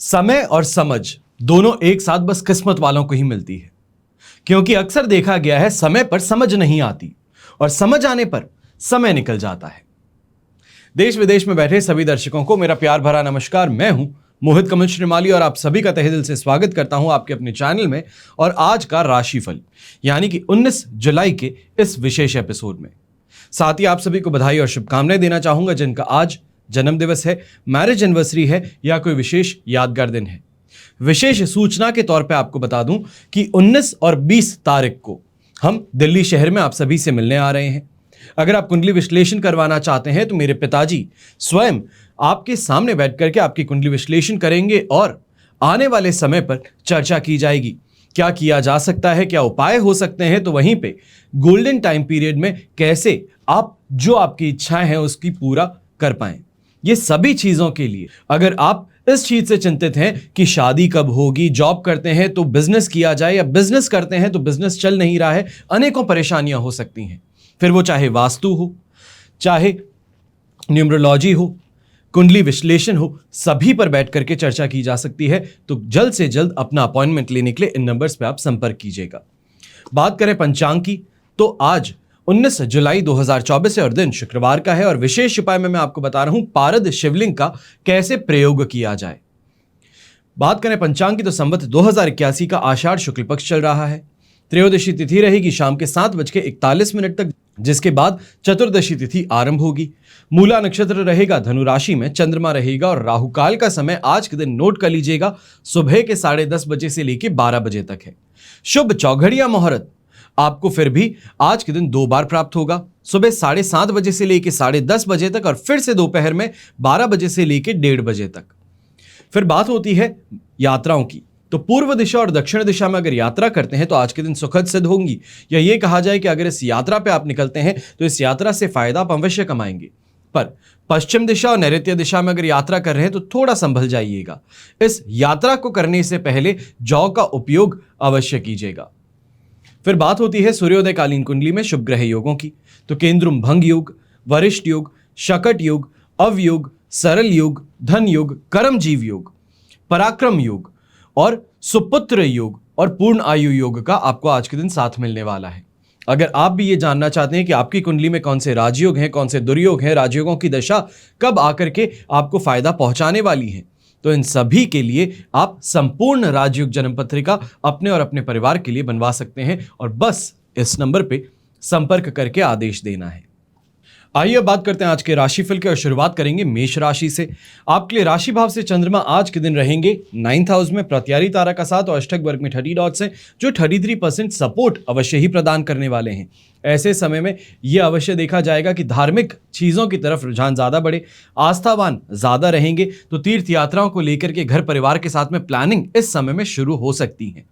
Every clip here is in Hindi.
समय और समझ दोनों एक साथ बस किस्मत वालों को ही मिलती है, क्योंकि अक्सर देखा गया है समय पर समझ नहीं आती और समझ आने पर समय निकल जाता है। देश विदेश में बैठे सभी दर्शकों को मेरा प्यार भरा नमस्कार। मैं हूं मोहित कमल श्रीमाली और आप सभी का तहे दिल से स्वागत करता हूं आपके अपने चैनल में और आज का राशिफल यानी कि 19 जुलाई के इस विशेष एपिसोड में। साथ ही आप सभी को बधाई और शुभकामनाएं देना चाहूंगा जिनका आज जन्म दिवस है, मैरिज एनिवर्सरी है या कोई विशेष यादगार दिन है। विशेष सूचना के तौर पे आपको बता दूं कि 19 और 20 तारीख को हम दिल्ली शहर में आप सभी से मिलने आ रहे हैं। अगर आप कुंडली विश्लेषण करवाना चाहते हैं तो मेरे पिताजी स्वयं आपके सामने बैठ करके आपकी कुंडली विश्लेषण करेंगे और आने वाले समय पर चर्चा की जाएगी। क्या किया जा सकता है, क्या उपाय हो सकते हैं, तो वहीं पे गोल्डन टाइम पीरियड में कैसे आप जो आपकी इच्छाएं हैं उसकी पूरा कर पाएं। ये सभी चीजों के लिए अगर आप इस चीज से चिंतित हैं कि शादी कब होगी, जॉब करते हैं तो बिजनेस किया जाए या बिजनेस करते हैं तो बिजनेस चल नहीं रहा है, अनेकों परेशानियां हो सकती हैं। फिर वो चाहे वास्तु हो, चाहे न्यूमरोलॉजी हो, कुंडली विश्लेषण हो, सभी पर बैठ करके चर्चा की जा सकती है। तो जल्द से जल्द अपना अपॉइंटमेंट लेने के लिए इन नंबर्स पे आप संपर्क कीजिएगा। बात करें पंचांग की तो आज 19 जुलाई 2024 है और दिन शुक्रवार का है और विशेष उपाय में मैं आपको बता रहा हूं पारद शिवलिंग का कैसे प्रयोग किया जाए। बात करें पंचांग की तो संवत 2081 का आषाढ़ शुक्ल पक्ष चल रहा है। त्रयोदशी तिथि रहेगी शाम के 7:41 तक, जिसके बाद चतुर्दशी तिथि आरंभ होगी। मूला नक्षत्र रहेगा धनु राशि में, चंद्रमा रहेगा और राहुकाल का समय आज के दिन नोट कर लीजिएगा, सुबह के 10:30 बजे से लेकर 12 बजे तक है। शुभ चौघड़िया मुहूर्त आपको फिर भी आज के दिन 2 बार प्राप्त होगा, सुबह 7:30 बजे से लेकर 10:30 बजे तक और फिर से दोपहर में 12 बजे से लेकर 1:30 बजे तक। फिर बात होती है यात्राओं की तो पूर्व दिशा और दक्षिण दिशा में अगर यात्रा करते हैं तो आज के दिन सुखद सिद्ध होंगी, या ये कहा जाए कि अगर इस यात्रा पे आप निकलते हैं तो इस यात्रा से फायदा आप अवश्य कमाएंगे। पर पश्चिम दिशा और नैऋत्य दिशा में अगर यात्रा कर रहे हैं तो थोड़ा संभल जाइएगा। इस यात्रा को करने से पहले जौ का उपयोग अवश्य कीजिएगा। फिर बात होती है सूर्योदयकालीन कुंडली में शुभ ग्रह योगों की तो केंद्रुम भंग योग, वरिष्ठ योग, शकट योग, अवयोग, सरल योग, धन योग, कर्मजीव योग, पराक्रम योग और सुपुत्र योग और पूर्ण आयु योग का आपको आज के दिन साथ मिलने वाला है। अगर आप भी ये जानना चाहते हैं कि आपकी कुंडली में कौन से राजयोग हैं, कौन से दुर्योग हैं, राजयोगों की दशा कब आकर के आपको फायदा पहुंचाने वाली है, तो इन सभी के लिए आप संपूर्ण राजयोग जन्म पत्रिका अपने और अपने परिवार के लिए बनवा सकते हैं और बस इस नंबर पे संपर्क करके आदेश देना है। आइए अब बात करते हैं आज के राशिफल के और शुरुआत करेंगे मेष राशि से। आपके लिए राशि भाव से चंद्रमा आज के दिन रहेंगे 9th हाउस में, प्रत्यारी तारा का साथ और अष्टक वर्ग में 30 डॉट्स हैं जो 33% सपोर्ट अवश्य ही प्रदान करने वाले हैं। ऐसे समय में यह अवश्य देखा जाएगा कि धार्मिक चीजों की तरफ रुझान ज्यादा बढ़े, आस्थावान ज्यादा रहेंगे तो तीर्थ यात्राओं को लेकर के घर परिवार के साथ में प्लानिंग इस समय में शुरू हो सकती है।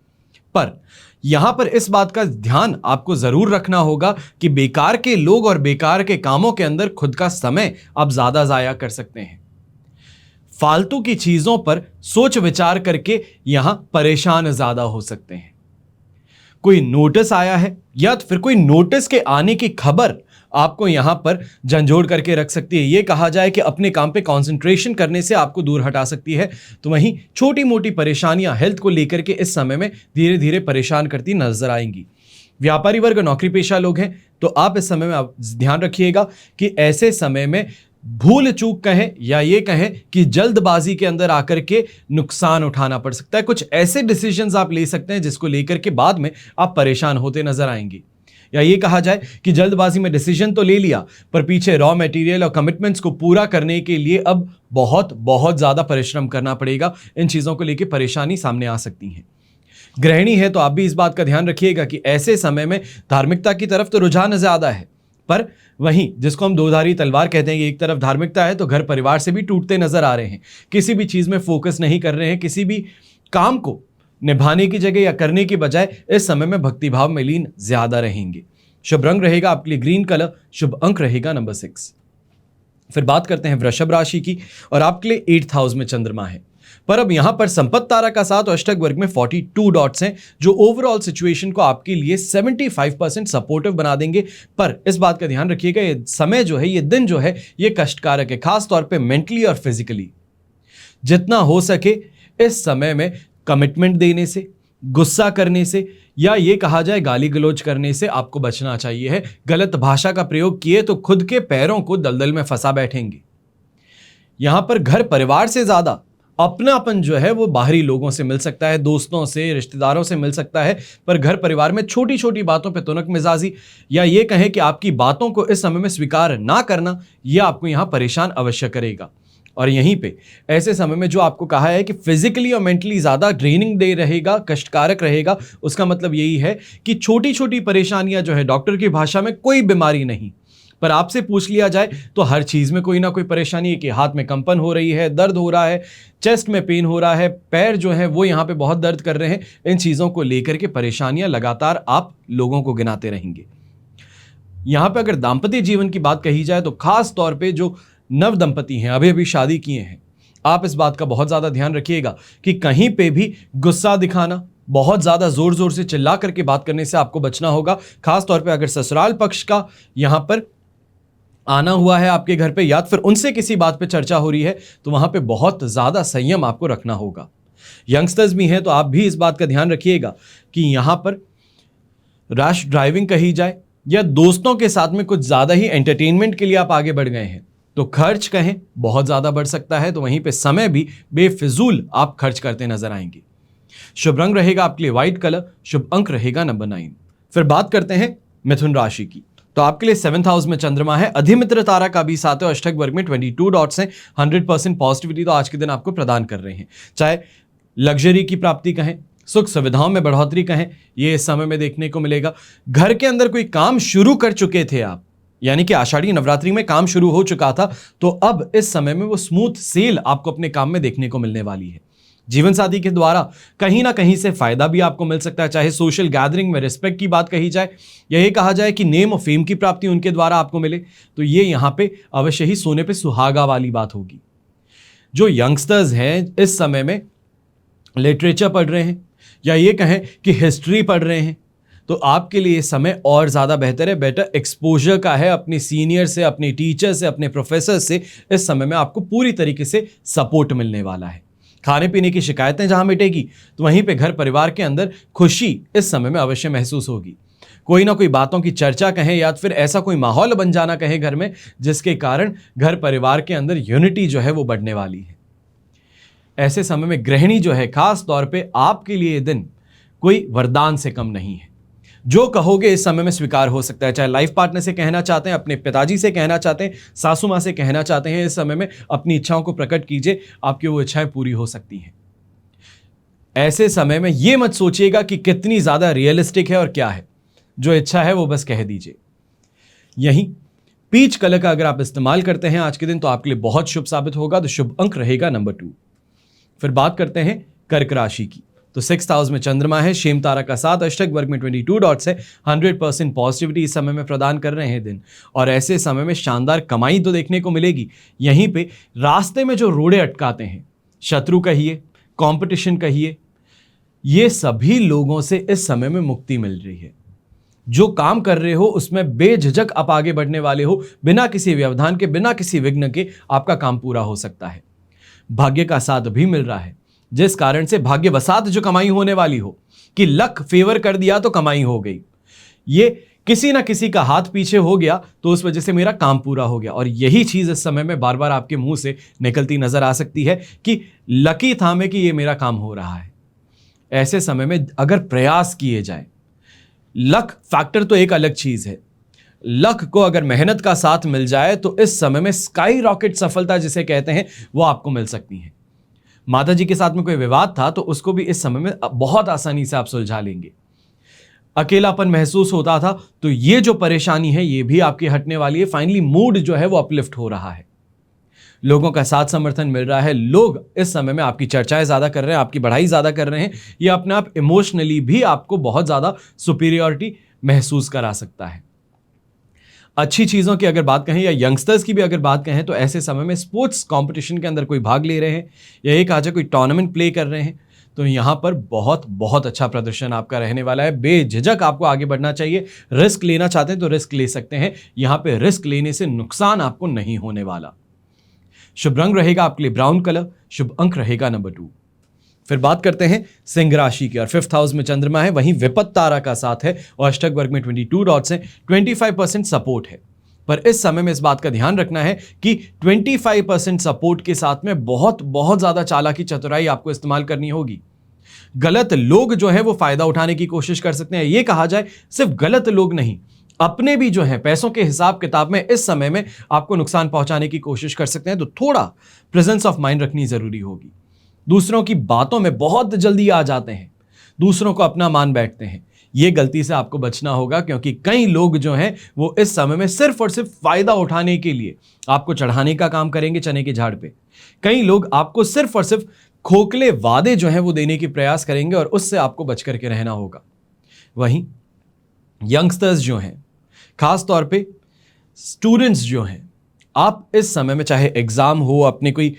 पर यहां पर इस बात का ध्यान आपको जरूर रखना होगा कि बेकार के लोग और बेकार के कामों के अंदर खुद का समय आप ज्यादा जाया कर सकते हैं। फालतू की चीजों पर सोच विचार करके यहां परेशान ज्यादा हो सकते हैं। कोई नोटिस आया है या फिर कोई नोटिस के आने की खबर आपको यहां पर झंझोड़ करके रख सकती है। यह कहा जाए कि अपने काम पे कंसंट्रेशन करने से आपको दूर हटा सकती है। तो वहीं छोटी मोटी परेशानियां हेल्थ को लेकर के इस समय में धीरे धीरे परेशान करती नजर आएंगी। व्यापारी वर्ग, नौकरी पेशा लोग हैं तो आप इस समय में आप ध्यान रखिएगा कि ऐसे समय में भूल चूक कहें या ये कहें कि जल्दबाजी के अंदर आकर के नुकसान उठाना पड़ सकता है। कुछ ऐसे डिसीजंस आप ले सकते हैं जिसको लेकर के बाद में आप परेशान होते नजर आएंगे, या ये कहा जाए कि जल्दबाजी में डिसीजन तो ले लिया पर पीछे रॉ मटेरियल और कमिटमेंट्स को पूरा करने के लिए अब बहुत ज्यादा परिश्रम करना पड़ेगा। इन चीजों को लेकर परेशानी सामने आ सकती है। गृहिणी है तो आप भी इस बात का ध्यान रखिएगा कि ऐसे समय में धार्मिकता की तरफ तो रुझान ज्यादा है, पर वहीं जिसको हम दोधारी तलवार कहते हैं कि एक तरफ धार्मिकता है तो घर परिवार से भी टूटते नजर आ रहे हैं। किसी भी चीज में फोकस नहीं कर रहे हैं, किसी भी काम को निभाने की जगह या करने की बजाय इस समय में भक्तिभाव में लीन ज्यादा रहेंगे। शुभ रंग रहेगा आपके लिए ग्रीन कलर, शुभ अंक रहेगा नंबर 6। फिर बात करते हैं वृषभ राशि की और आपके लिए 8th हाउस में चंद्रमा है, पर अब यहां पर संपत्ति तारा का साथ और अष्टक वर्ग में 42 डॉट्स हैं जो ओवरऑल सिचुएशन को आपके लिए 75% सपोर्टिव बना देंगे। पर इस बात का ध्यान रखिएगा ये समय जो है, ये दिन जो है, ये कष्टकारक है, खास तौर पे मेंटली और फिजिकली। जितना हो सके इस समय में कमिटमेंट देने से, गुस्सा करने से या ये कहा जाए गाली गलौज करने से आपको बचना चाहिए है। गलत भाषा का प्रयोग किए तो खुद के पैरों को दलदल में फंसा बैठेंगे। यहां पर घर परिवार से ज्यादा अपनापन जो है वो बाहरी लोगों से मिल सकता है, दोस्तों से, रिश्तेदारों से मिल सकता है, पर घर परिवार में छोटी छोटी बातों पे तुनक मिजाजी या ये कहें कि आपकी बातों को इस समय में स्वीकार ना करना, यह आपको यहां परेशान अवश्य करेगा। और यहीं पे ऐसे समय में जो आपको कहा है कि फिजिकली और मेंटली ज्यादा ड्रेनिंग दे रहेगा, कष्टकारक रहेगा, उसका मतलब यही है कि छोटी छोटी परेशानियां जो है, डॉक्टर की भाषा में कोई बीमारी नहीं, पर आपसे पूछ लिया जाए तो हर चीज में कोई ना कोई परेशानी है कि हाथ में कंपन हो रही है, दर्द हो रहा है, चेस्ट में पेन हो रहा है, पैर जो है वो यहाँ पे बहुत दर्द कर रहे हैं। इन चीजों को लेकर के परेशानियां लगातार आप लोगों को गिनाते रहेंगे। यहां पे अगर दाम्पत्य जीवन की बात कही जाए तो खास तौर पे जो नव दंपति हैं, अभी अभी शादी किए हैं, आप इस बात का बहुत ज्यादा ध्यान रखिएगा कि कहीं पे भी गुस्सा दिखाना, बहुत ज्यादा जोर जोर से चिल्ला करके बात करने से आपको बचना होगा। खास तौर पे अगर ससुराल पक्ष का यहां पर आना हुआ है आपके घर पे या फिर उनसे किसी बात पे चर्चा हो रही है तो वहां पे बहुत ज्यादा संयम आपको रखना होगा। यंगस्टर्स भी हैं तो आप भी इस बात का ध्यान रखिएगा कि यहां पर रैश ड्राइविंग कही जाए या दोस्तों के साथ में कुछ ज्यादा ही एंटरटेनमेंट के लिए आप आगे बढ़ गए हैं तो खर्च कहें बहुत ज्यादा बढ़ सकता है, तो वहीं पे समय भी बेफिजूल आप खर्च करते नजर आएंगे। शुभ रंग रहेगा आपके लिए व्हाइट कलर, शुभ अंक रहेगा नंबर 9। फिर बात करते हैं मिथुन राशि की, तो आपके लिए 7th हाउस में चंद्रमा है, अधिमित्र तारा का भी साथ है और अष्टक वर्ग में 22 डॉट्स हैं। 100% पॉजिटिविटी तो आज के दिन आपको प्रदान कर रहे हैं। चाहे लग्जरी की प्राप्ति कहें, सुख सुविधाओं में बढ़ोतरी कहें, ये इस समय में देखने को मिलेगा। घर के अंदर कोई काम शुरू कर चुके थे आप, यानी कि आषाढ़ी नवरात्रि में काम शुरू हो चुका था, तो अब इस समय में वो स्मूथ सेल आपको अपने काम में देखने को मिलने वाली है। जीवन साथी के द्वारा कहीं ना कहीं से फायदा भी आपको मिल सकता है, चाहे सोशल गैदरिंग में रिस्पेक्ट की बात कही जाए, यही कहा जाए कि नेम और फेम की प्राप्ति उनके द्वारा आपको मिले, तो ये यहां पे अवश्य ही सोने पे सुहागा वाली बात होगी। जो यंगस्टर्स हैं इस समय में लिटरेचर पढ़ रहे हैं या ये कहें कि हिस्ट्री पढ़ रहे हैं, तो आपके लिए समय और ज़्यादा बेहतर है। बेटर एक्सपोजर का है अपने सीनियर से, अपने टीचर से, अपने प्रोफेसर से। इस समय में आपको पूरी तरीके से सपोर्ट मिलने वाला है। खाने पीने की शिकायतें जहां मिटेगी तो वहीं पे घर परिवार के अंदर खुशी इस समय में अवश्य महसूस होगी। कोई ना कोई बातों की चर्चा कहें या फिर ऐसा कोई माहौल बन जाना कहें घर में, जिसके कारण घर परिवार के अंदर यूनिटी जो है वो बढ़ने वाली है। ऐसे समय में गृहिणी जो है, खास तौर पे आपके लिए ये दिन कोई वरदान से कम नहीं है। जो कहोगे इस समय में स्वीकार हो सकता है। चाहे लाइफ पार्टनर से कहना चाहते हैं, अपने पिताजी से कहना चाहते हैं, सासू माँ से कहना चाहते हैं, इस समय में अपनी इच्छाओं को प्रकट कीजिए, आपकी वो इच्छाएं पूरी हो सकती हैं। ऐसे समय में ये मत सोचिएगा कि कितनी ज्यादा रियलिस्टिक है और क्या है, जो इच्छा है वो बस कह दीजिए। यही पीच कलर का अगर आप इस्तेमाल करते हैं आज के दिन तो आपके लिए बहुत शुभ साबित होगा। तो शुभ अंक रहेगा नंबर 2। फिर बात करते हैं कर्क राशि की, तो 6th हाउस में चंद्रमा है, शेम तारा का साथ, अष्टक वर्ग में 22 डॉट्स है। 100% पॉजिटिविटी इस समय में प्रदान कर रहे हैं दिन, और ऐसे समय में शानदार कमाई तो देखने को मिलेगी। यहीं पे रास्ते में जो रोड़े अटकाते हैं, शत्रु कहिए, कंपटीशन कहिए, ये सभी लोगों से इस समय में मुक्ति मिल रही है। जो काम कर रहे हो उसमें बेझिझक आप आगे बढ़ने वाले हो, बिना किसी व्यवधान के, बिना किसी विघ्न के आपका काम पूरा हो सकता है। भाग्य का साथ भी मिल रहा है, जिस कारण से भाग्यवसात जो कमाई होने वाली हो, कि लक फेवर कर दिया तो कमाई हो गई, ये किसी ना किसी का हाथ पीछे हो गया तो उस वजह से मेरा काम पूरा हो गया। और यही चीज इस समय में बार बार आपके मुंह से निकलती नजर आ सकती है कि लकी था मैं कि ये मेरा काम हो रहा है। ऐसे समय में अगर प्रयास किए जाए, लक फैक्टर तो एक अलग चीज है, लक को अगर मेहनत का साथ मिल जाए तो इस समय में स्काई रॉकेट सफलता जिसे कहते हैं वो आपको मिल सकती है। माता जी के साथ में कोई विवाद था तो उसको भी इस समय में बहुत आसानी से आप सुलझा लेंगे। अकेलापन महसूस होता था तो ये जो परेशानी है ये भी आपकी हटने वाली है। फाइनली मूड जो है वो अपलिफ्ट हो रहा है, लोगों का साथ समर्थन मिल रहा है, लोग इस समय में आपकी चर्चाएं ज्यादा कर रहे हैं, आपकी बढ़ाई ज्यादा कर रहे हैं। ये अपने आप इमोशनली भी आपको बहुत ज्यादा सुपीरियरिटी महसूस करा सकता है। अच्छी चीजों की अगर बात कहें या यंगस्टर्स की भी अगर बात कहें तो ऐसे समय में स्पोर्ट्स कंपटीशन के अंदर कोई भाग ले रहे हैं या एक आज कोई टूर्नामेंट प्ले कर रहे हैं तो यहां पर बहुत बहुत अच्छा प्रदर्शन आपका रहने वाला है। बेझिझक आपको आगे बढ़ना चाहिए। रिस्क लेना चाहते हैं तो रिस्क ले सकते हैं, यहां पे रिस्क लेने से नुकसान आपको नहीं होने वाला। शुभ रंग रहेगा आपके लिए ब्राउन कलर, शुभ अंक रहेगा नंबर 2। फिर बात करते हैं सिंह राशि की, और 5th हाउस में चंद्रमा है, वहीं विपत्त तारा का साथ है और अष्टक वर्ग में 22 डॉट्स हैं, 25% सपोर्ट है। पर इस समय में इस बात का ध्यान रखना है कि 25% सपोर्ट के साथ में बहुत बहुत ज्यादा चालाकी चतुराई आपको इस्तेमाल करनी होगी। गलत लोग जो है वो फायदा उठाने की कोशिश कर सकते हैं। ये कहा जाए सिर्फ गलत लोग नहीं, अपने भी जो है पैसों के हिसाब किताब में इस समय में आपको नुकसान पहुंचाने की कोशिश कर सकते हैं। तो थोड़ा प्रेजेंस ऑफ माइंड रखनी जरूरी होगी। दूसरों की बातों में बहुत जल्दी आ जाते हैं, दूसरों को अपना मान बैठते हैं। ये गलती से आपको बचना होगा, क्योंकि कई लोग जो हैं वो इस समय में सिर्फ और सिर्फ फायदा उठाने के लिए आपको चढ़ाने का काम करेंगे चने के झाड़ पे। कई लोग आपको सिर्फ और सिर्फ खोखले वादे जो हैं वो देने की प्रयास करेंगे और उससे आपको बच करके रहना होगा। वहीं यंगस्टर्स जो हैं, खास तौर पे स्टूडेंट्स जो हैं, आप इस समय में चाहे एग्जाम हो, अपने कोई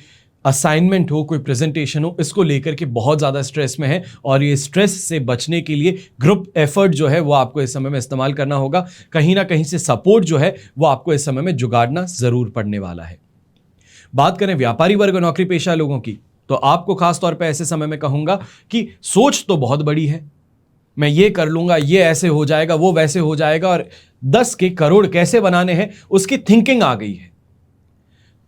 असाइनमेंट हो, कोई प्रेजेंटेशन हो, इसको लेकर के बहुत ज़्यादा स्ट्रेस में है और ये स्ट्रेस से बचने के लिए ग्रुप एफर्ट जो है वो आपको इस समय में इस्तेमाल करना होगा। कहीं ना कहीं से सपोर्ट जो है वो आपको इस समय में जुगाड़ना ज़रूर पड़ने वाला है। बात करें व्यापारी वर्ग और नौकरी पेशा लोगों की, तो आपको खास तौर पे ऐसे समय में कहूँगा कि सोच तो बहुत बड़ी है, मैं ये कर लूँगा, ये ऐसे हो जाएगा, वो वैसे हो जाएगा, और 10 के करोड़ कैसे बनाने हैं उसकी थिंकिंग आ गई है।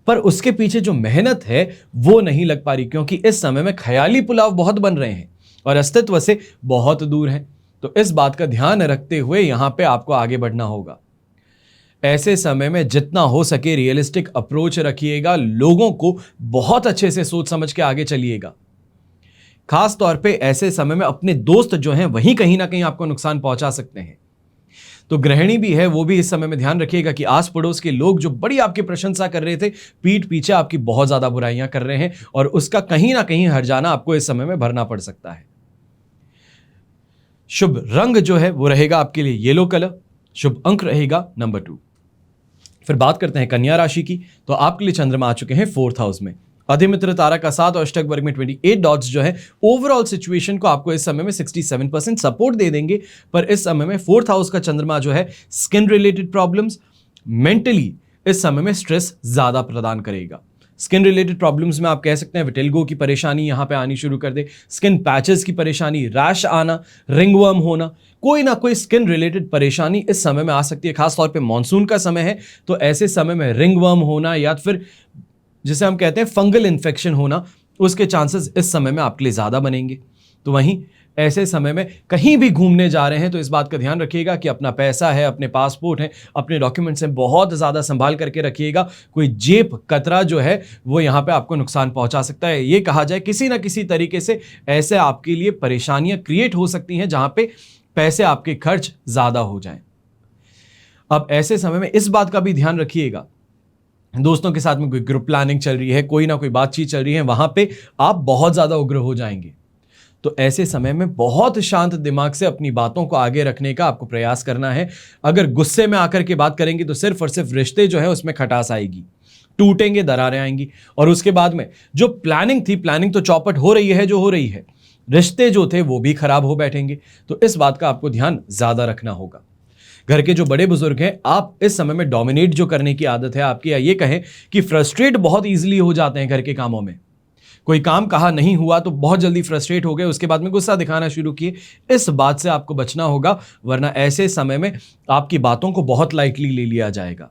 पर उसके पीछे जो मेहनत है वो नहीं लग पा रही, क्योंकि इस समय में ख्याली पुलाव बहुत बन रहे हैं और अस्तित्व से बहुत दूर हैं। तो इस बात का ध्यान रखते हुए यहां पे आपको आगे बढ़ना होगा। ऐसे समय में जितना हो सके रियलिस्टिक अप्रोच रखिएगा, लोगों को बहुत अच्छे से सोच समझ के आगे चलिएगा। खास तौर पे ऐसे समय में अपने दोस्त जो हैं वहीं कहीं ना कहीं आपको नुकसान पहुंचा सकते हैं। तो गृहिणी भी है, वो भी इस समय में ध्यान रखिएगा कि आस पड़ोस के लोग जो बड़ी आपकी प्रशंसा कर रहे थे, पीठ पीछे आपकी बहुत ज्यादा बुराइयां कर रहे हैं और उसका कहीं ना कहीं हर्जाना आपको इस समय में भरना पड़ सकता है। शुभ रंग जो है वो रहेगा आपके लिए येलो कलर, शुभ अंक रहेगा नंबर 2। फिर बात करते हैं कन्या राशि की, तो आपके लिए चंद्रमा आ चुके हैं 4th हाउस में, अधिमित्र तारा का साथ और अष्टक वर्ग में 28 डॉट्स जो है ओवरऑल सिचुएशन को आपको इस समय में 67% सपोर्ट दे देंगे। पर इस समय में 4th हाउस का चंद्रमा जो है स्किन रिलेटेड प्रॉब्लम्स, मेंटली इस समय में स्ट्रेस ज्यादा प्रदान करेगा। स्किन रिलेटेड प्रॉब्लम्स में आप कह सकते हैं विटिल्गो की परेशानी यहां पे आनी शुरू कर दे, स्किन पैचेस की परेशानी, रैश आना, रिंगवर्म होना, कोई ना कोई स्किन रिलेटेड परेशानी इस समय में आ सकती है। खास तौर पे मॉनसून का समय है, तो ऐसे समय में रिंगवर्म होना या फिर जिसे हम कहते हैं फंगल इन्फेक्शन होना, उसके चांसेस इस समय में आपके लिए ज्यादा बनेंगे। तो वहीं ऐसे समय में कहीं भी घूमने जा रहे हैं तो इस बात का ध्यान रखिएगा कि अपना पैसा है, अपने पासपोर्ट है, अपने डॉक्यूमेंट्स हैं, बहुत ज्यादा संभाल करके रखिएगा। कोई जेब कतरा जो है वो यहाँ पे आपको नुकसान पहुंचा सकता है। ये कहा जाए किसी ना किसी तरीके से ऐसे आपके लिए परेशानियां क्रिएट हो सकती हैं जहां पे पैसे आपके खर्च ज्यादा हो जाएं। अब ऐसे समय में इस बात का भी ध्यान रखिएगा, दोस्तों के साथ में कोई ग्रुप प्लानिंग चल रही है, कोई ना कोई बातचीत चल रही है, वहां पे आप बहुत ज्यादा उग्र हो जाएंगे। तो ऐसे समय में बहुत शांत दिमाग से अपनी बातों को आगे रखने का आपको प्रयास करना है। अगर गुस्से में आकर के बात करेंगे तो सिर्फ और सिर्फ रिश्ते जो है उसमें खटास आएगी, टूटेंगे, दरारें आएंगी, और उसके बाद में जो प्लानिंग थी, प्लानिंग तो चौपट हो रही है जो हो रही है, रिश्ते जो थे वो भी खराब हो बैठेंगे। तो इस बात का आपको ध्यान ज्यादा रखना होगा। घर के जो बड़े बुजुर्ग हैं, आप इस समय में डोमिनेट जो करने की आदत है आपकी, या ये कहें कि फ्रस्ट्रेट बहुत इजीली हो जाते हैं घर के कामों में। कोई काम कहा नहीं हुआ तो बहुत जल्दी फ्रस्ट्रेट हो गए, उसके बाद में गुस्सा दिखाना शुरू किए। इस बात से आपको बचना होगा, वरना ऐसे समय में आपकी बातों को बहुत लाइटली ले लिया जाएगा।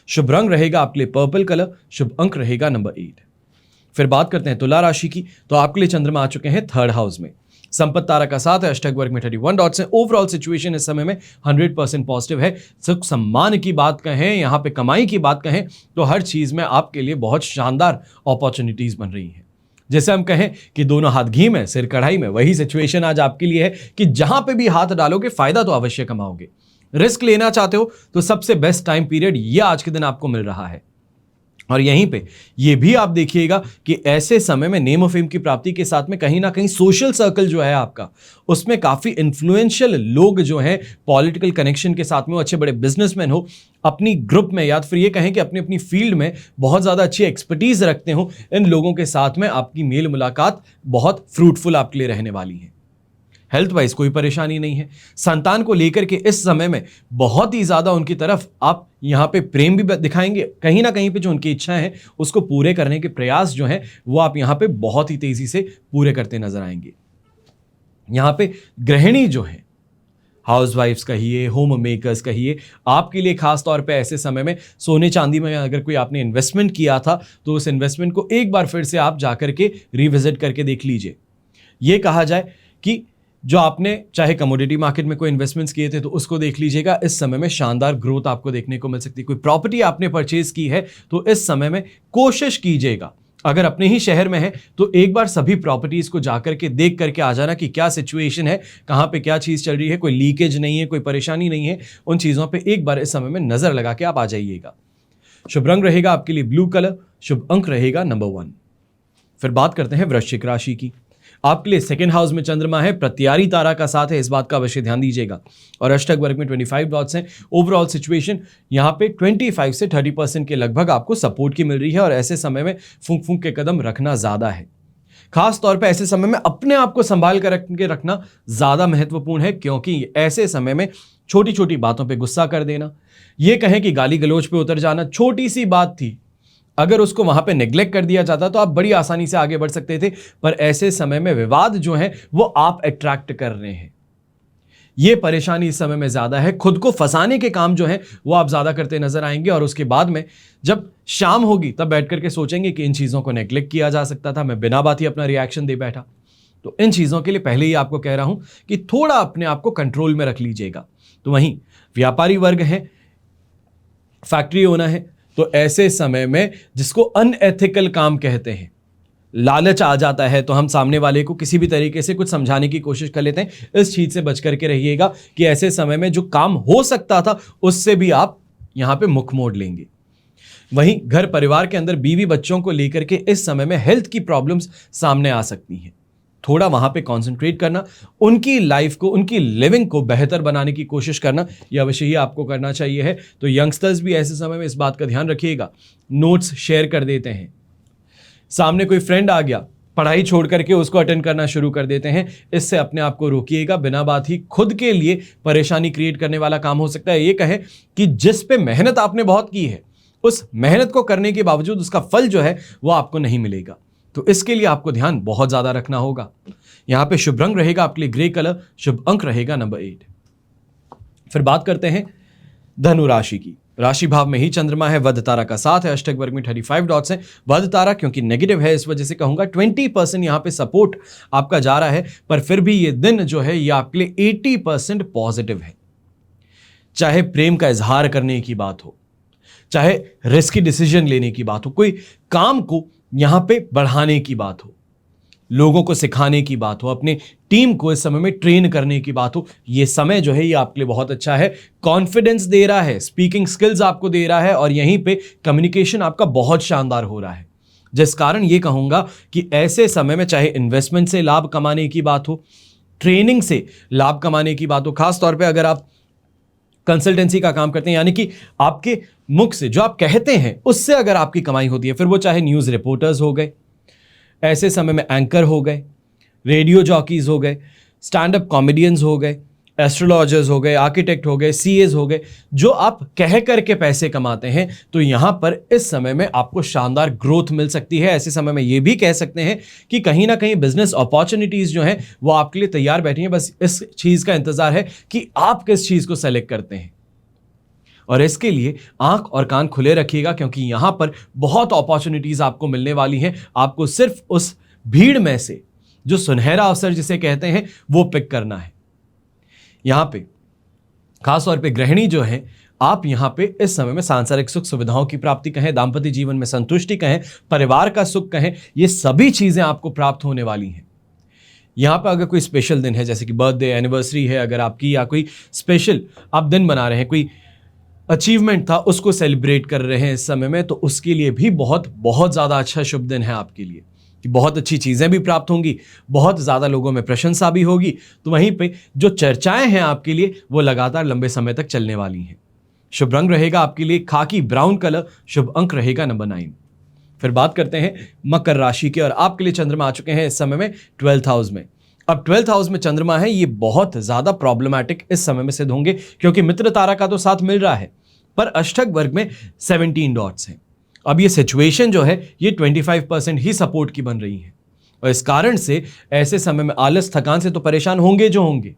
शुभ रंग रहेगा आपके लिए पर्पल कलर, शुभ अंक रहेगा नंबर 8। फिर बात करते हैं तुला राशि की, तो आपके लिए चंद्रमा आ चुके हैं 3rd हाउस में, संपत्ति तारा का साथ है, अष्टक वर्ग में 31 डॉट्स हैं। ओवरऑल सिचुएशन इस समय में 100% पॉजिटिव है। सुख सम्मान की बात कहें, यहाँ पे कमाई की बात कहें, तो हर चीज में आपके लिए बहुत शानदार अपॉर्चुनिटीज बन रही हैं। जैसे हम कहें कि दोनों हाथ घी में सिर कढ़ाई में, वही सिचुएशन आज आपके लिए है कि जहां पे भी हाथ डालोगे फायदा तो अवश्य कमाओगे। रिस्क लेना चाहते हो तो सबसे बेस्ट टाइम पीरियड ये आज के दिन आपको मिल रहा है। और यहीं पे ये भी आप देखिएगा कि ऐसे समय में नेम ऑफ फेम की प्राप्ति के साथ में कहीं ना कहीं सोशल सर्कल जो है आपका, उसमें काफी इन्फ्लुएंशियल लोग जो हैं, पॉलिटिकल कनेक्शन के साथ में वो अच्छे बड़े बिजनेसमैन हो, अपनी ग्रुप में या फिर ये कहें कि अपनी अपनी फील्ड में बहुत ज्यादा अच्छी एक्सपर्टीज रखते हो, इन लोगों के साथ में आपकी मेल मुलाकात बहुत फ्रूटफुल आपके लिए रहने वाली है। हेल्थ वाइज कोई परेशानी नहीं है। संतान को लेकर के इस समय में बहुत ही ज्यादा उनकी तरफ आप यहां पे प्रेम भी दिखाएंगे, कहीं ना कहीं पे जो उनकी इच्छा है उसको पूरे करने के प्रयास जो है वो आप यहां पे बहुत ही तेजी से पूरे करते नजर आएंगे। यहां पे गृहिणी जो है, हाउसवाइफ्स कहिए, होम मेकर्स कहिए, आपके लिए खास तौर पे ऐसे समय में सोने चांदी में अगर कोई आपने इन्वेस्टमेंट किया था तो उस इन्वेस्टमेंट को एक बार फिर से आप जाकर के रिविजिट करके देख लीजिए। ये कहा जाए कि जो आपने चाहे कमोडिटी मार्केट में कोई इन्वेस्टमेंट्स किए थे तो उसको देख लीजिएगा, इस समय में शानदार ग्रोथ आपको देखने को मिल सकती है। कोई प्रॉपर्टी आपने परचेज की है तो इस समय में कोशिश कीजिएगा, अगर अपने ही शहर में है तो एक बार सभी प्रॉपर्टीज को जाकर के देख करके आ जाना कि क्या सिचुएशन है, कहां पे क्या चीज चल रही है, कोई लीकेज नहीं है, कोई परेशानी नहीं है, उन चीजों पे एक बार इस समय में नजर लगा के आप आ जाइएगा। शुभ रंग रहेगा आपके लिए ब्लू कलर, शुभ अंक रहेगा नंबर 1। फिर बात करते हैं वृश्चिक राशि की। आपके लिए सेकंड हाउस में चंद्रमा है, प्रत्यारी तारा का साथ है, इस बात का अवश्य ध्यान दीजिएगा। और अष्टक वर्ग में 25 डॉट्स हैं। ओवरऑल सिचुएशन यहां पे 25 से 30% के लगभग आपको सपोर्ट की मिल रही है और ऐसे समय में फूंक फूंक के कदम रखना ज्यादा है। खास तौर पे ऐसे समय में अपने आप को संभाल कर रखना ज्यादा महत्वपूर्ण है, क्योंकि ऐसे समय में छोटी छोटी बातों पर गुस्सा कर देना, यह कहें कि गाली गलौज पे उतर जाना, छोटी सी बात थी, अगर उसको वहां पे नेग्लेक्ट कर दिया जाता तो आप बड़ी आसानी से आगे बढ़ सकते थे, पर ऐसे समय में विवाद जो है वो आप अट्रैक्ट कर रहे हैं। ये परेशानी इस समय में ज्यादा है, खुद को फंसाने के काम जो है वो आप ज्यादा करते नजर आएंगे और उसके बाद में जब शाम होगी तब बैठ करके सोचेंगे कि इन चीजों को नेग्लेक्ट किया जा सकता था, मैं बिना बात ही अपना रिएक्शन दे बैठा। तो इन चीजों के लिए पहले ही आपको कह रहा हूं कि थोड़ा अपने आप को कंट्रोल में रख लीजिएगा। तो वहीं व्यापारी वर्ग है, फैक्ट्री ओनर है, तो ऐसे समय में जिसको अनएथिकल काम कहते हैं, लालच आ जाता है तो हम सामने वाले को किसी भी तरीके से कुछ समझाने की कोशिश कर लेते हैं। इस चीज से बच करके रहिएगा कि ऐसे समय में जो काम हो सकता था उससे भी आप यहां पे मुख मोड़ लेंगे। वहीं घर परिवार के अंदर बीवी बच्चों को लेकर के इस समय में हेल्थ की प्रॉब्लम्स सामने आ सकती हैं, थोड़ा वहां पे कंसंट्रेट करना, उनकी लाइफ को, उनकी लिविंग को बेहतर बनाने की कोशिश करना, यह अवश्य ही आपको करना चाहिए है। तो यंगस्टर्स भी ऐसे समय में इस बात का ध्यान रखिएगा। नोट्स शेयर कर देते हैं, सामने कोई फ्रेंड आ गया, पढ़ाई छोड़ करके उसको अटेंड करना शुरू कर देते हैं, इससे अपने आप को रोकिएगा। बिना बात ही खुद के लिए परेशानी क्रिएट करने वाला काम हो सकता है। ये कहें कि जिस पे मेहनत आपने बहुत की है, उस मेहनत को करने के बावजूद उसका फल जो है वो आपको नहीं मिलेगा, तो इसके लिए आपको ध्यान बहुत ज्यादा रखना होगा। यहां पे शुभ रंग रहेगा आपके लिए ग्रे कलर, शुभ अंक रहेगा नंबर 8। फिर बात करते हैं धनु राशि की। राशि भाव में ही चंद्रमा है, वध तारा का साथ है, अष्टक वर्ग में 35 डॉट्स हैं। वध तारा क्योंकि नेगेटिव है इस वजह से कहूंगा 20% यहां पे सपोर्ट आपका जा रहा है, पर फिर भी ये दिन जो है ये आपके लिए 80% पॉजिटिव है। चाहे प्रेम का इजहार करने की बात हो, चाहे रिस्की डिसीजन लेने की बात हो, कोई काम को यहां पे बढ़ाने की बात हो, लोगों को सिखाने की बात हो, अपने टीम को इस समय में ट्रेन करने की बात हो, ये समय जो है ये आपके लिए बहुत अच्छा है। कॉन्फिडेंस दे रहा है, स्पीकिंग स्किल्स आपको दे रहा है और यहीं पे कम्युनिकेशन आपका बहुत शानदार हो रहा है, जिस कारण ये कहूंगा कि ऐसे समय में चाहे इन्वेस्टमेंट से लाभ कमाने की बात हो, ट्रेनिंग से लाभ कमाने की बात हो, खास तौर पर अगर आप कंसल्टेंसी का काम करते हैं, यानी कि आपके मुख से जो आप कहते हैं उससे अगर आपकी कमाई होती है, फिर वो चाहे न्यूज़ रिपोर्टर्स हो गए, ऐसे समय में एंकर हो गए, रेडियो जॉकीज हो गए, स्टैंड अप कॉमेडियंस हो गए, एस्ट्रोलॉजर्स हो गए, आर्किटेक्ट हो गए, सीएज हो गए, जो आप कह करके पैसे कमाते हैं, तो यहां पर इस समय में आपको शानदार ग्रोथ मिल सकती है। ऐसे समय में यह भी कह सकते हैं कि कहीं ना कहीं बिजनेस अपॉर्चुनिटीज जो हैं वो आपके लिए तैयार बैठी हैं, बस इस चीज का इंतजार है कि आप किस चीज को सेलेक्ट करते हैं। और इसके लिए आंख और कान खुले रखिएगा, क्योंकि यहां पर बहुत अपॉर्चुनिटीज आपको मिलने वाली हैं। आपको सिर्फ उस भीड़ में से जो सुनहरा अवसर जिसे कहते हैं वो पिक करना है। यहां पे खासतौर पे गृहिणी जो है, आप यहां पे इस समय में सांसारिक सुख सुविधाओं की प्राप्ति कहें, दाम्पत्य जीवन में संतुष्टि कहें, परिवार का सुख कहें, ये सभी चीजें आपको प्राप्त होने वाली हैं। यहां पर अगर कोई स्पेशल दिन है, जैसे कि बर्थडे, एनिवर्सरी है अगर आपकी, या कोई स्पेशल आप दिन बना रहे हैं, कोई अचीवमेंट था उसको सेलिब्रेट कर रहे हैं इस समय में, तो उसके लिए भी बहुत बहुत ज़्यादा अच्छा शुभ दिन है आपके लिए, कि बहुत अच्छी चीज़ें भी प्राप्त होंगी, बहुत ज़्यादा लोगों में प्रशंसा भी होगी। तो वहीं पे जो चर्चाएं हैं आपके लिए वो लगातार लंबे समय तक चलने वाली हैं। शुभ रंग रहेगा आपके लिए खाकी ब्राउन कलर, शुभ अंक रहेगा नंबर 9। फिर बात करते हैं मकर राशि के, और आपके लिए चंद्रमा आ चुके हैं इस समय में 12th हाउस में। अब 12th हाउस में चंद्रमा है, ये बहुत ज्यादा प्रॉब्लमैटिक इस समय में सिद्ध होंगे, क्योंकि मित्र तारा का तो साथ मिल रहा है पर अष्टक वर्ग में 17 डॉट्स हैं। अब ये सिचुएशन जो है ये 25% ही सपोर्ट की बन रही है, और इस कारण से ऐसे समय में आलस थकान से तो परेशान होंगे जो होंगे।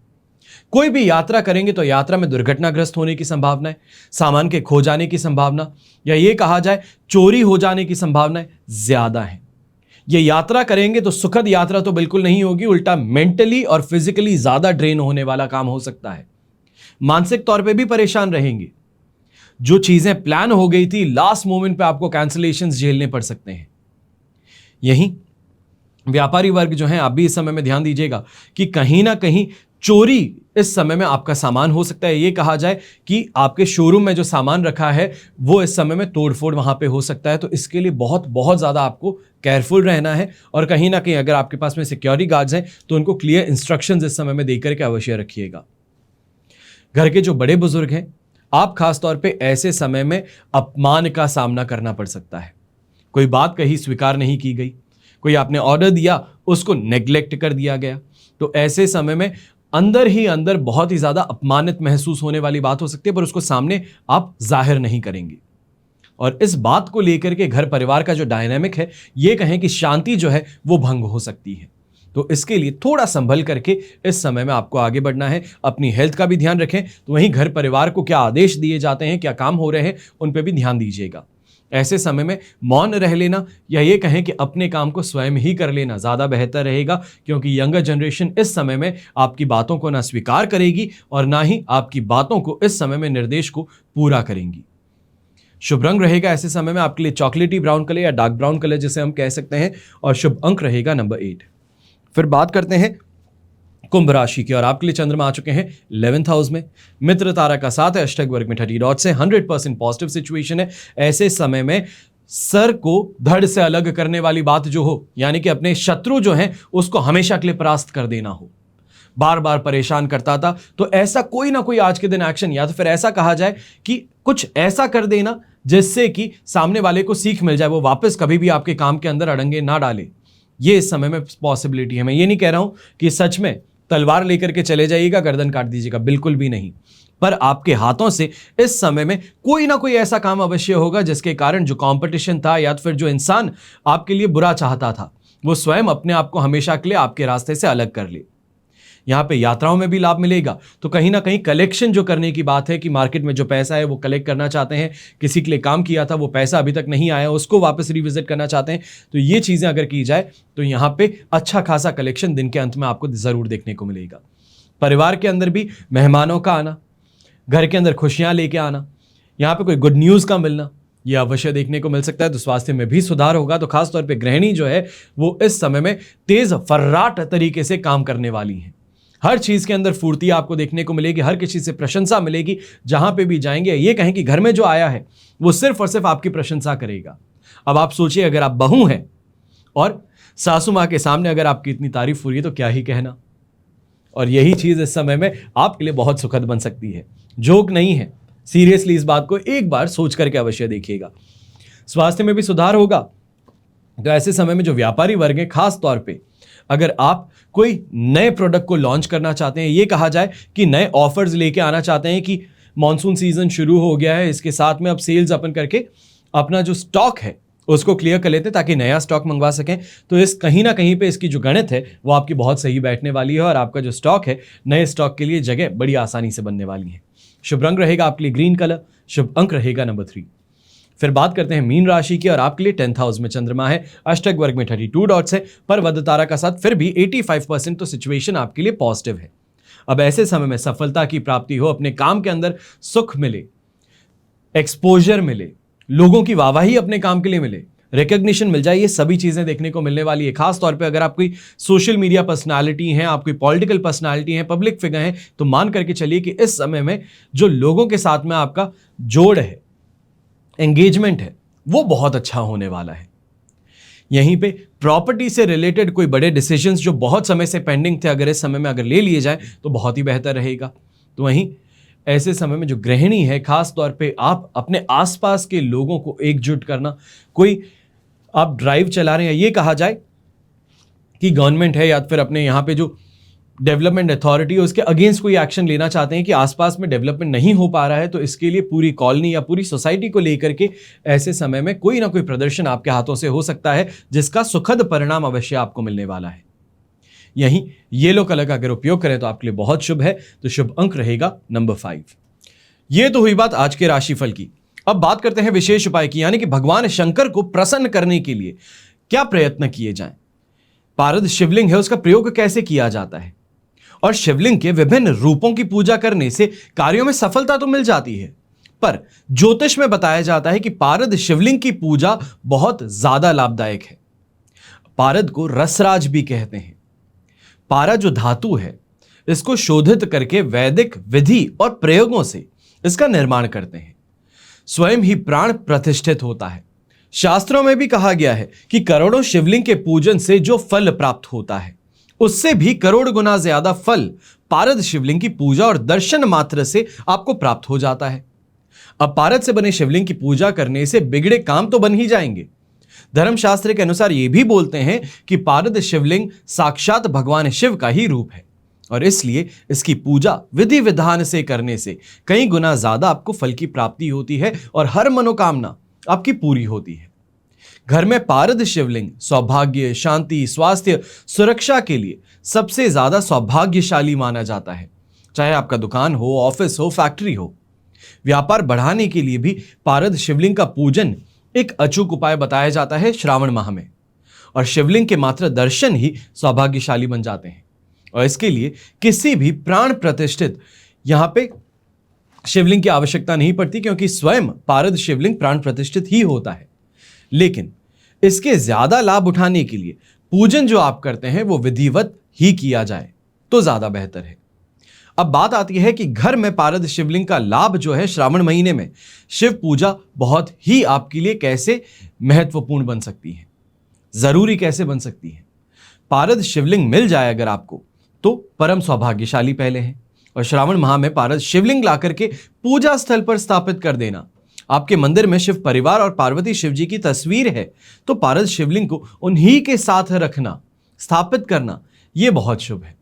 कोई भी यात्रा करेंगे तो यात्रा में दुर्घटनाग्रस्त होने की संभावना है, सामान के खो जाने की संभावना, या ये कहा जाए चोरी हो जाने की संभावनाएं ज्यादा है। ये यात्रा करेंगे तो सुखद यात्रा तो बिल्कुल नहीं होगी, उल्टा मेंटली और फिजिकली ज्यादा ड्रेन होने वाला काम हो सकता है। मानसिक तौर पे भी परेशान रहेंगे, जो चीजें प्लान हो गई थी लास्ट मोमेंट पे आपको कैंसलेशंस झेलने पड़ सकते हैं। यहीं व्यापारी वर्ग जो है, आप भी इस समय में ध्यान दीजिएगा कि कहीं ना कहीं चोरी इस समय में आपका सामान हो सकता है। ये कहा जाए कि आपके शोरूम में जो सामान रखा है वो इस समय में तोड़फोड़ वहां पे हो सकता है, तो इसके लिए बहुत बहुत ज्यादा आपको केयरफुल रहना है। और कहीं ना कहीं अगर आपके पास में सिक्योरिटी गार्ड्स हैं तो उनको क्लियर इंस्ट्रक्शंस इस समय में देकर के अवश्य रखिएगा। घर के जो बड़े बुजुर्ग हैं, आप खासतौर पे ऐसे समय में अपमान का सामना करना पड़ सकता है। कोई बात कही स्वीकार नहीं की गई, कोई आपने ऑर्डर दिया उसको नेग्लेक्ट कर दिया गया, तो ऐसे समय में अंदर ही अंदर बहुत ही ज्यादा अपमानित महसूस होने वाली बात हो सकती है, पर उसको सामने आप जाहिर नहीं करेंगे। और इस बात को लेकर के घर परिवार का जो डायनामिक है, ये कहें कि शांति जो है वो भंग हो सकती है। तो इसके लिए थोड़ा संभल करके इस समय में आपको आगे बढ़ना है। अपनी हेल्थ का भी ध्यान रखें, तो वहीं घर परिवार को क्या आदेश दिए जाते हैं, क्या काम हो रहे हैं, उन पर भी ध्यान दीजिएगा। ऐसे समय में मौन रह लेना या ये कहें कि अपने काम को स्वयं ही कर लेना ज़्यादा बेहतर रहेगा, क्योंकि यंगर जनरेशन इस समय में आपकी बातों को ना स्वीकार करेगी और ना ही आपकी बातों को इस समय में निर्देश को पूरा करेंगी। शुभ रंग रहेगा ऐसे समय में आपके लिए चॉकलेटी ब्राउन कलर या डार्क ब्राउन कलर जिसे हम कह सकते हैं, और शुभ अंक रहेगा नंबर 8। फिर बात करते हैं कुंभ राशि की, और आपके लिए चंद्रमा आ चुके हैं 11th हाउस में। मित्र तारा का साथ है, अष्टक वर्ग में 30 डॉट्स है, 100% पॉजिटिव सिचुएशन है। ऐसे समय में सर को धड़ से अलग करने वाली बात जो हो, यानी कि अपने शत्रु जो हैं उसको हमेशा के लिए परास्त कर देना हो, बार बार परेशान करता था, तो ऐसा कोई ना कोई आज के दिन एक्शन, या तो फिर ऐसा कहा जाए कि कुछ ऐसा कर देना जिससे कि सामने वाले को सीख मिल जाए, वो वापस कभी भी आपके काम के अंदर अड़ंगे ना डाले। ये इस समय में पॉसिबिलिटी है। मैं ये नहीं कह रहा हूं कि सच में तलवार लेकर के चले जाइएगा, गर्दन काट दीजिएगा, बिल्कुल भी नहीं, पर आपके हाथों से इस समय में कोई ना कोई ऐसा काम अवश्य होगा जिसके कारण जो कंपटीशन था या फिर जो इंसान आपके लिए बुरा चाहता था वो स्वयं अपने आप को हमेशा के लिए आपके रास्ते से अलग कर ले। यहाँ पे यात्राओं में भी लाभ मिलेगा, तो कहीं ना कहीं कलेक्शन जो करने की बात है कि मार्केट में जो पैसा है वो कलेक्ट करना चाहते हैं, किसी के लिए काम किया था वो पैसा अभी तक नहीं आया उसको वापस रिविजिट करना चाहते हैं, तो ये चीजें अगर की जाए तो यहाँ पे अच्छा खासा कलेक्शन दिन के अंत में आपको जरूर देखने को मिलेगा। परिवार के अंदर भी मेहमानों का आना, घर के अंदर खुशियां लेके आना, यहाँ पे कोई गुड न्यूज का मिलना, ये अवश्य देखने को मिल सकता है। तो स्वास्थ्य में भी सुधार होगा, तो खासतौर पर गृहिणी जो है वो इस समय में तेज फर्राट तरीके से काम करने वाली है। हर चीज के अंदर फुर्ती आपको देखने को मिलेगी, हर किसी से प्रशंसा मिलेगी, जहां पे भी जाएंगे ये कहें कि घर में जो आया है वो सिर्फ और सिर्फ आपकी प्रशंसा करेगा। अब आप सोचिए, अगर आप बहू हैं और सासू मां के सामने अगर आपकी इतनी तारीफ हो रही है तो क्या ही कहना। और यही चीज इस समय में आपके लिए बहुत सुखद बन सकती है, जोक नहीं है, सीरियसली इस बात को एक बार सोच करके अवश्य देखिएगा। स्वास्थ्य में भी सुधार होगा, तो ऐसे समय में जो व्यापारी वर्ग है, खास तौर पे अगर आप कोई नए प्रोडक्ट को लॉन्च करना चाहते हैं, ये कहा जाए कि नए ऑफर्स लेके आना चाहते हैं कि मॉनसून सीजन शुरू हो गया है, इसके साथ में अब सेल्स अपन करके अपना जो स्टॉक है उसको क्लियर कर लेते हैं ताकि नया स्टॉक मंगवा सकें, तो इस कहीं ना कहीं पे इसकी जो गणित है वो आपकी बहुत सही बैठने वाली है और आपका जो स्टॉक है नए स्टॉक के लिए जगह बड़ी आसानी से बनने वाली है। शुभ रंग रहेगा आपके लिए ग्रीन कलर, शुभ अंक रहेगा नंबर 3। फिर बात करते हैं मीन राशि की, और आपके लिए 10th हाउस में चंद्रमा है, अष्टक वर्ग में 32 डॉट्स है, पर वध तारा का साथ, फिर भी 85% तो सिचुएशन आपके लिए पॉजिटिव है। अब ऐसे समय में सफलता की प्राप्ति हो, अपने काम के अंदर सुख मिले, एक्सपोजर मिले, लोगों की वाहवाही अपने काम के लिए मिले, रिकॉग्निशन मिल जाए, ये सभी चीजें देखने को मिलने वाली है। खास तौर पे अगर आप कोई सोशल मीडिया पर्सनालिटी हैं, आप कोई पॉलिटिकल पर्सनालिटी हैं, पब्लिक फिगर हैं, तो मान करके चलिए कि इस समय में जो लोगों के साथ में आपका जोड़ है, एंगेजमेंट है, वो बहुत अच्छा होने वाला है। यहीं पे प्रॉपर्टी से रिलेटेड कोई बड़े डिसीजंस जो बहुत समय से पेंडिंग थे, अगर इस समय में अगर ले लिए जाए तो बहुत ही बेहतर रहेगा। तो वहीं ऐसे समय में जो गृहिणी है, खास तौर पे आप अपने आसपास के लोगों को एकजुट करना, कोई आप ड्राइव चला रहे हैं, ये कहा जाए कि गवर्नमेंट है या फिर अपने यहाँ पे जो डेवलपमेंट अथॉरिटी उसके अगेंस्ट कोई एक्शन लेना चाहते हैं कि आसपास में डेवलपमेंट नहीं हो पा रहा है, तो इसके लिए पूरी कॉलोनी या पूरी सोसाइटी को लेकर के ऐसे समय में कोई ना कोई प्रदर्शन आपके हाथों से हो सकता है, जिसका सुखद परिणाम अवश्य आपको मिलने वाला है। यही येलो कलर का अगर उपयोग करें तो आपके लिए बहुत शुभ है। तो शुभ अंक रहेगा नंबर 5। ये तो हुई बात आज के राशिफल की। अब बात करते हैं विशेष उपाय की, यानी कि भगवान शंकर को प्रसन्न करने के लिए क्या प्रयत्न किए जाएं। पारद शिवलिंग है, उसका प्रयोग कैसे किया जाता है, और शिवलिंग के विभिन्न रूपों की पूजा करने से कार्यों में सफलता तो मिल जाती है, पर ज्योतिष में बताया जाता है कि पारद शिवलिंग की पूजा बहुत ज्यादा लाभदायक है। पारद को रसराज भी कहते हैं। पारा जो धातु है, इसको शोधित करके वैदिक विधि और प्रयोगों से इसका निर्माण करते हैं। स्वयं ही प्राण प्रतिष्ठित होता है। शास्त्रों में भी कहा गया है कि करोड़ों शिवलिंग के पूजन से जो फल प्राप्त होता है, उससे भी करोड़ गुना ज्यादा फल पारद शिवलिंग की पूजा और दर्शन मात्र से आपको प्राप्त हो जाता है। अब पारद से बने शिवलिंग की पूजा करने से बिगड़े काम तो बन ही जाएंगे। धर्मशास्त्र के अनुसार यह भी बोलते हैं कि पारद शिवलिंग साक्षात भगवान शिव का ही रूप है, और इसलिए इसकी पूजा विधि विधान से करने से कई गुना ज्यादा आपको फल की प्राप्ति होती है और हर मनोकामना आपकी पूरी होती है। घर में पारद शिवलिंग सौभाग्य, शांति, स्वास्थ्य, सुरक्षा के लिए सबसे ज्यादा सौभाग्यशाली माना जाता है। चाहे आपका दुकान हो, ऑफिस हो, फैक्ट्री हो। व्यापार बढ़ाने के लिए भी पारद शिवलिंग का पूजन एक अचूक उपाय बताया जाता है श्रावण माह में, और शिवलिंग के मात्र दर्शन ही सौभाग्यशाली बन जाते हैं। और इसके लिए किसी भी प्राण प्रतिष्ठित यहां पे शिवलिंग की आवश्यकता नहीं पड़ती, क्योंकि स्वयं पारद शिवलिंग प्राण प्रतिष्ठित ही होता है। लेकिन इसके ज्यादा लाभ उठाने के लिए पूजन जो आप करते हैं वो विधिवत ही किया जाए तो ज्यादा बेहतर है। अब बात आती है कि घर में पारद शिवलिंग का लाभ जो है श्रावण महीने में शिव पूजा बहुत ही आपके लिए कैसे महत्वपूर्ण बन सकती है, जरूरी कैसे बन सकती है। पारद शिवलिंग मिल जाए अगर आपको तो परम सौभाग्यशाली पहले है, और श्रावण माह में पारद शिवलिंग ला करके पूजा स्थल पर स्थापित कर देना। आपके मंदिर में शिव परिवार और पार्वती शिव जी की तस्वीर है तो पारद शिवलिंग को उन्हीं के साथ रखना, स्थापित करना, यह बहुत शुभ है।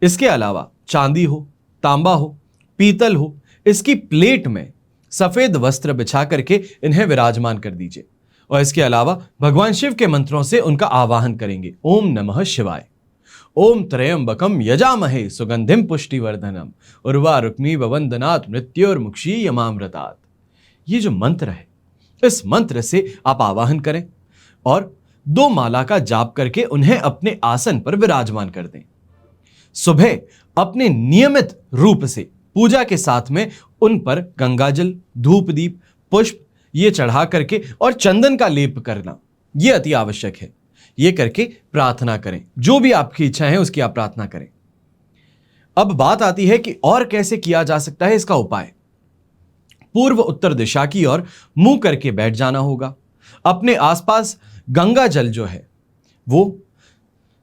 इसके अलावा चांदी हो, तांबा हो, पीतल हो, इसकी प्लेट में सफेद वस्त्र बिछा करके इन्हें विराजमान कर दीजिए, और इसके अलावा भगवान शिव के मंत्रों से उनका आवाहन करेंगे। ओम नमः शिवाय, ओम त्र्यंबकम यजामहे सुगंधिम पुष्टिवर्धनम उर्वारुक्मी ववंदनात् मृत्योर्मुक्षी यमामृतात्। ये जो मंत्र है, इस मंत्र से आप आवाहन करें और 2 माला का जाप करके उन्हें अपने आसन पर विराजमान कर दें। सुबह अपने नियमित रूप से पूजा के साथ में उन पर गंगाजल, धूप दीप, पुष्प ये चढ़ा करके और चंदन का लेप करना, यह अति आवश्यक है। ये करके प्रार्थना करें, जो भी आपकी इच्छा है उसकी आप प्रार्थना करें। अब बात आती है कि और कैसे किया जा सकता है इसका उपाय। पूर्व उत्तर दिशा की ओर मुंह करके बैठ जाना होगा। अपने आसपास गंगा जल जो है, वो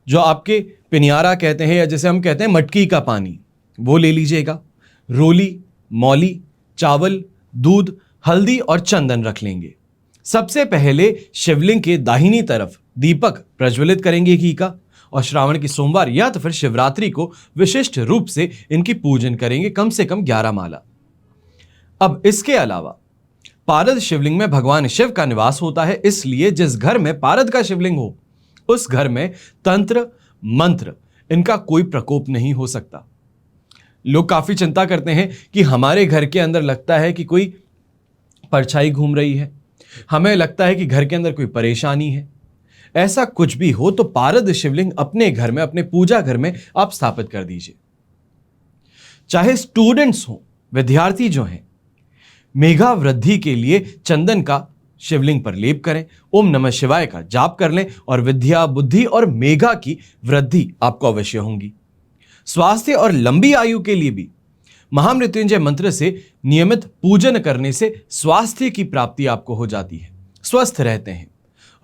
जो आपके पिनियारा कहते हैं या जैसे हम कहते हैं मटकी का पानी, वो ले लीजिएगा। रोली, मौली, चावल, दूध, हल्दी और चंदन रख लेंगे। सबसे पहले शिवलिंग के दाहिनी तरफ दीपक प्रज्वलित करेंगे घी का, और श्रावण की सोमवार या तो फिर शिवरात्रि को विशिष्ट रूप से इनकी पूजन करेंगे, कम से कम 11 माला। अब इसके अलावा पारद शिवलिंग में भगवान शिव का निवास होता है, इसलिए जिस घर में पारद का शिवलिंग हो उस घर में तंत्र मंत्र इनका कोई प्रकोप नहीं हो सकता। लोग काफी चिंता करते हैं कि हमारे घर के अंदर लगता है कि कोई परछाई घूम रही है, हमें लगता है कि घर के अंदर कोई परेशानी है। ऐसा कुछ भी हो तो पारद शिवलिंग अपने घर में, अपने पूजा घर में आप स्थापित कर दीजिए। चाहे स्टूडेंट्स हो, विद्यार्थी जो हैं, मेघा वृद्धि के लिए चंदन का शिवलिंग पर लेप करें, ओम नमः शिवाय का जाप कर लें, और विद्या, बुद्धि और मेघा की वृद्धि आपको अवश्य होंगी। स्वास्थ्य और लंबी आयु के लिए भी महामृत्युंजय मंत्र से नियमित पूजन करने से स्वास्थ्य की प्राप्ति आपको हो जाती है, स्वस्थ रहते हैं।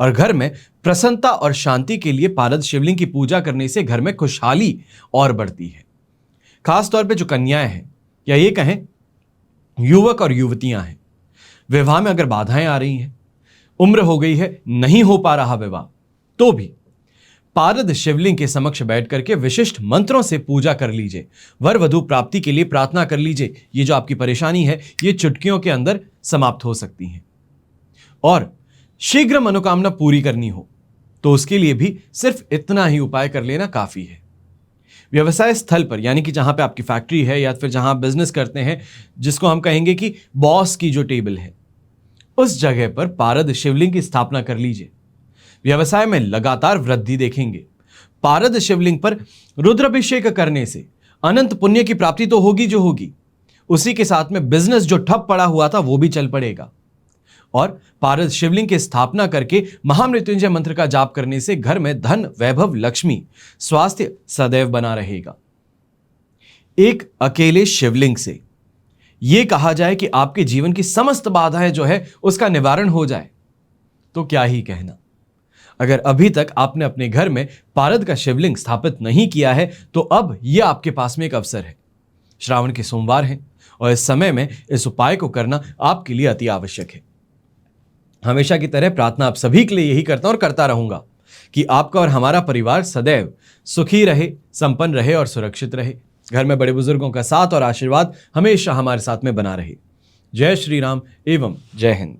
और घर में प्रसन्नता और शांति के लिए पारद शिवलिंग की पूजा करने से घर में खुशहाली और बढ़ती है। खासतौर पे जो कन्याएं हैं या ये कहें युवक और युवतियां हैं, विवाह में अगर बाधाएं आ रही हैं, उम्र हो गई है, नहीं हो पा रहा विवाह, तो भी पारद शिवलिंग के समक्ष बैठ करके विशिष्ट मंत्रों से पूजा कर लीजिए। वर वधु प्राप्ति के लिए प्रार्थना कर लीजिए। ये जो आपकी परेशानी है ये चुटकियों के अंदर समाप्त हो सकती है। और शीघ्र मनोकामना पूरी करनी हो तो उसके लिए भी सिर्फ इतना ही उपाय कर लेना काफी है। व्यवसाय स्थल पर, यानी कि जहां पे आपकी फैक्ट्री है या फिर जहां आप बिजनेस करते हैं, जिसको हम कहेंगे कि बॉस की जो टेबल है, उस जगह पर पारद शिवलिंग की स्थापना कर लीजिए। व्यवसाय में लगातार वृद्धि देखेंगे। पारद शिवलिंग पर रुद्राभिषेक करने से अनंत पुण्य की प्राप्ति तो होगी जो होगी, उसी के साथ में बिजनेस जो ठप पड़ा हुआ था वो भी चल पड़ेगा। और पारद शिवलिंग की स्थापना करके महामृत्युंजय मंत्र का जाप करने से घर में धन, वैभव, लक्ष्मी, स्वास्थ्य सदैव बना रहेगा। एक अकेले शिवलिंग से यह कहा जाए कि आपके जीवन की समस्त बाधाएं जो है उसका निवारण हो जाए तो क्या ही कहना। अगर अभी तक आपने अपने घर में पारद का शिवलिंग स्थापित नहीं किया है तो अब यह आपके पास में एक अवसर है। श्रावण के सोमवार हैं और इस समय में इस उपाय को करना आपके लिए अति आवश्यक है। हमेशा की तरह प्रार्थना आप सभी के लिए यही करता हूं और करता रहूंगा कि आपका और हमारा परिवार सदैव सुखी रहे, संपन्न रहे और सुरक्षित रहे। घर में बड़े बुजुर्गों का साथ और आशीर्वाद हमेशा हमारे साथ में बना रहे। जय श्री राम एवं जय हिंद।